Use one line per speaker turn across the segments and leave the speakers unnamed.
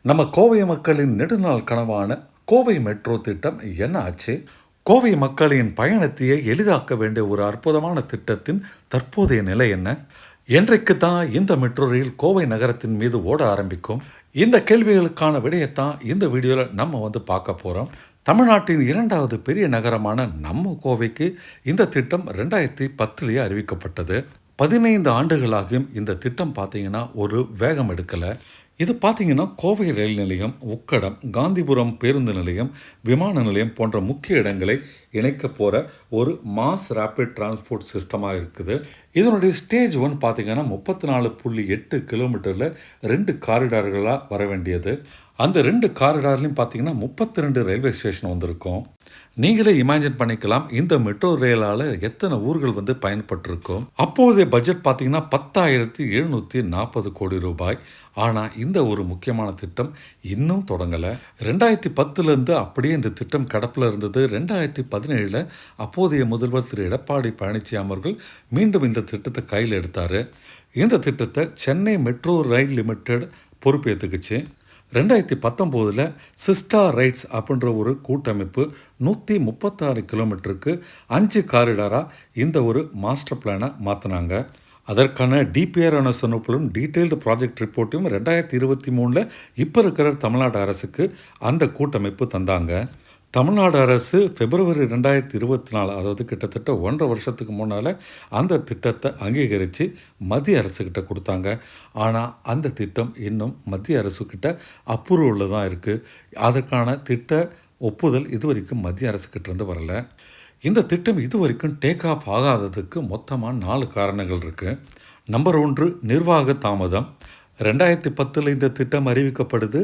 நம்ம கோவை மக்களின் நெடுநாள் கனவான கோவை மெட்ரோ திட்டம் என்ன ஆச்சு? கோவை மக்களின் பயணத்தையே எளிதாக்க வேண்டிய ஒரு அற்புதமான திட்டத்தின் தற்போதைய நிலை என்ன? என்றைக்கு தான் இந்த மெட்ரோ ரயில் கோவை நகரத்தின் மீது ஓட ஆரம்பிக்கும்? இந்த கேள்விகளுக்கான விடையைத்தான் இந்த வீடியோவில் நம்ம பார்க்க போகிறோம். தமிழ்நாட்டின் இரண்டாவது பெரிய நகரமான நம்ம கோவைக்கு இந்த திட்டம் 2010 அறிவிக்கப்பட்டது. 15 ஆண்டுகளாகியும் இந்த திட்டம் பார்த்தீங்கன்னா ஒரு வேகம் எடுக்கலை. இது பார்த்தீங்கன்னா கோவை ரயில் நிலையம், உக்கடம், காந்திபுரம் பேருந்து நிலையம், விமான நிலையம் போன்ற முக்கிய இடங்களை இணைக்க போகிற ஒரு மாஸ் ரேபிட் டிரான்ஸ்போர்ட் சிஸ்டமாக இருக்குது. இதனுடைய ஸ்டேஜ் 1 பார்த்தீங்கன்னா 34.8 கிலோமீட்டரில் 2 காரிடார்களாக வர வேண்டியது. அந்த 2 காரிடார்லையும் பார்த்தீங்கன்னா 32 ரயில்வே ஸ்டேஷன் வந்திருக்கும். நீங்களே இமேஜின் பண்ணிக்கலாம் இந்த மெட்ரோ ரயிலால் எத்தனை ஊர்கள் பயன்பட்டிருக்கும். அப்போதைய பட்ஜெட் பார்த்தீங்கன்னா 10,740 கோடி ரூபாய். ஆனால் இந்த ஒரு முக்கியமான திட்டம் இன்னும் தொடங்கலை. 2010 அப்படியே இந்த திட்டம் கிடப்பில் இருந்தது. 2017 அப்போதைய முதல்வர் திரு எடப்பாடி பழனிசாமி அவர்கள் மீண்டும் இந்த திட்டத்தை கையில் எடுத்தார். இந்த திட்டத்தை Chennai metro rail limited பொறுப்பேற்றுக்குச்சு. 2019 Sista rights அப்படின்ற ஒரு கூட்டமைப்பு 136 கிலோமீட்டருக்கு 5 காரிடாராக இந்த ஒரு மாஸ்டர் பிளானை மாற்றினாங்க. அதற்கான டிபிஆர் சொன்னப்படும் டீட்டெயில்டு ப்ராஜெக்ட் ரிப்போர்ட்டையும் 2023 இப்போ இருக்கிற தமிழ்நாடு அரசுக்கு அந்த கூட்டமைப்பு தந்தாங்க. தமிழ்நாடு அரசு பிப்ரவரி 2024, அதாவது கிட்டத்தட்ட 1.5 வருஷத்துக்கு முன்னால் அந்த திட்டத்தை அங்கீகரித்து மத்திய அரசுக்கிட்ட கொடுத்தாங்க. ஆனால் அந்த திட்டம் இன்னும் மத்திய அரசுக்கிட்ட அப்ரூவலில் தான் இருக்குது. அதற்கான திட்ட ஒப்புதல் இதுவரைக்கும் மத்திய அரசுக்கிட்டேருந்து வரலை. இந்த திட்டம் இதுவரைக்கும் டேக் ஆஃப் ஆகாததுக்கு மொத்தமாக 4 காரணங்கள் இருக்குது. நம்பர் 1, நிர்வாக தாமதம். 2010 இந்த திட்டம் அறிவிக்கப்படுது.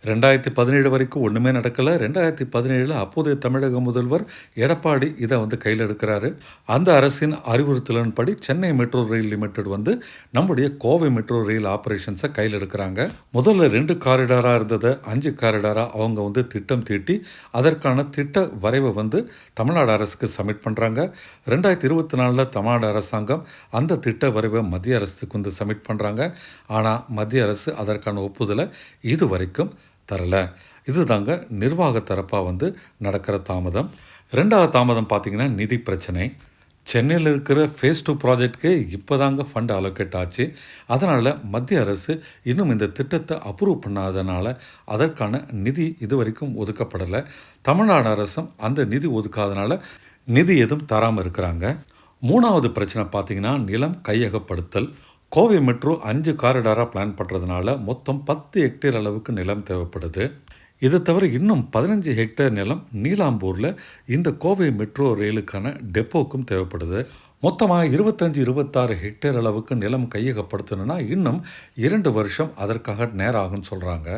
2017 வரைக்கும் ஒன்றுமே நடக்கலை. 2017 அப்போதைய தமிழக முதல்வர் எடப்பாடி இதை கையில் எடுக்கிறாரு. அந்த அரசின் அறிவுறுத்தலின்படி சென்னை மெட்ரோ ரயில் லிமிடெட் நம்முடைய கோவை மெட்ரோ ரயில் ஆப்ரேஷன்ஸை கையில் எடுக்கிறாங்க. முதல்ல 2 காரிடாராக இருந்ததை 5 காரிடாராக அவங்க திட்டம் தீட்டி அதற்கான திட்ட வரைவை தமிழ்நாடு அரசுக்கு சப்மிட் பண்ணுறாங்க. 2024 தமிழ்நாடு அரசாங்கம் அந்த திட்ட வரைவை மத்திய அரசுக்கு சப்மிட் பண்ணுறாங்க. ஆனால் மத்திய அரசு அதற்கான ஒப்புதலை இது வரைக்கும் தரலை. இதுதாங்க நிர்வாக தரப்பாக நடக்கிற தாமதம். 2வது தாமதம் பார்த்திங்கன்னா நிதி பிரச்சனை. சென்னையில் இருக்கிற ஃபேஸ் 2 ப்ராஜெக்டுக்கு இப்போ தாங்க ஃபண்ட் அலோகேட் ஆச்சு. அதனால் மத்திய அரசு இன்னும் இந்த திட்டத்தை அப்ரூவ் பண்ணாதனால அதற்கான நிதி இது வரைக்கும் ஒதுக்கப்படலை. தமிழ்நாடு அரசும் அந்த நிதி ஒதுக்காதனால நிதி எதுவும் தராமல் இருக்கிறாங்க. 3வது பிரச்சனை பார்த்திங்கன்னா நிலம் கையகப்படுத்தல். கோவை மெட்ரோ 5 காரிடாராக பிளான் பண்ணுறதுனால மொத்தம் 10 ஹெக்டேர் அளவுக்கு நிலம் தேவைப்படுது. இதை தவிர இன்னும் 15 ஹெக்டேர் நிலம் நீலாம்பூரில் இந்த கோவை மெட்ரோ ரயிலுக்கான டெப்போக்கும் தேவைப்படுது. மொத்தமாக 25-26 ஹெக்டேர் அளவுக்கு நிலம் கையகப்படுத்தணும்னா இன்னும் 2 வருஷம் அதற்காக நேரம் ஆகும்னு சொல்கிறாங்க.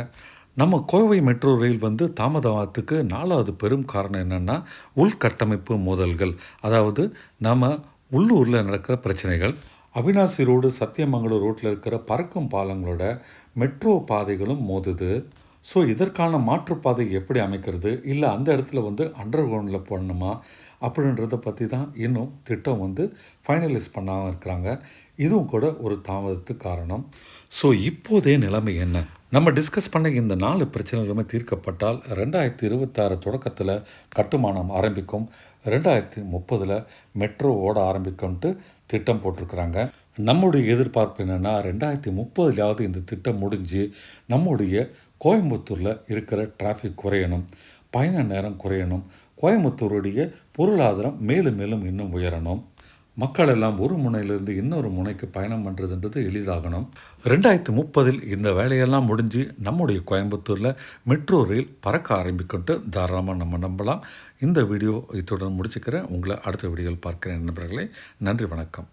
நம்ம கோவை மெட்ரோ ரயில் தாமதத்துக்கு 4வது பெரும் காரணம் என்னென்னா உள்கட்டமைப்பு மோதல்கள். அதாவது நம்ம உள்ளூரில் நடக்கிற பிரச்சனைகள். அவினாசி ரோடு, சத்தியமங்கலம் ரோட்டில் இருக்கிற பறக்கும் பாலங்களோட மெட்ரோ பாதைகளும் மோதுது. ஸோ இதற்கான மாற்றுப்பாதை எப்படி அமைக்கிறது, இல்லை அந்த இடத்துல அண்டர் கிரவுண்டில் போடணுமா அப்படின்றத பற்றி தான் இன்னும் திட்டம் ஃபைனலைஸ் பண்ணாமல் இருக்கிறாங்க. இதுவும் கூட ஒரு தாமதத்துக்கு காரணம். ஸோ இப்போதைய நிலைமை என்ன? நம்ம டிஸ்கஸ் பண்ண இந்த 4 பிரச்சனைகளுமே தீர்க்கப்பட்டால் 2026 தொடக்கத்தில் கட்டுமானம் ஆரம்பிக்கும். 2030 மெட்ரோ ஓட ஆரம்பிக்கும்ட்டு திட்டம் போட்டிருக்கிறாங்க. நம்முடைய எதிர்பார்ப்பு என்னென்னா 2030 இந்த திட்டம் முடிஞ்சு நம்முடைய கோயம்புத்தூரில் இருக்கிற டிராஃபிக் குறையணும், பயண நேரம் குறையணும், கோயம்புத்தூருடைய பொருளாதாரம் மேலும் மேலும் இன்னும் உயரணும், மக்கள் எல்லாம் ஒரு முனையிலிருந்து இன்னொரு முனைக்கு பயணம் பண்ணுறதுன்றது எளிதாகணும். 2030 இந்த வேலையெல்லாம் முடிஞ்சு நம்முடைய கோயம்புத்தூரில் மெட்ரோ ரயில் பறக்க ஆரம்பிக்கிட்டு தாராளமாக நம்ம நம்பலாம். இந்த வீடியோ இத்துடன் முடிச்சுக்கிறேன். உங்களை அடுத்த வீடியோவில் பார்க்கிறேன் நண்பர்களே. நன்றி, வணக்கம்.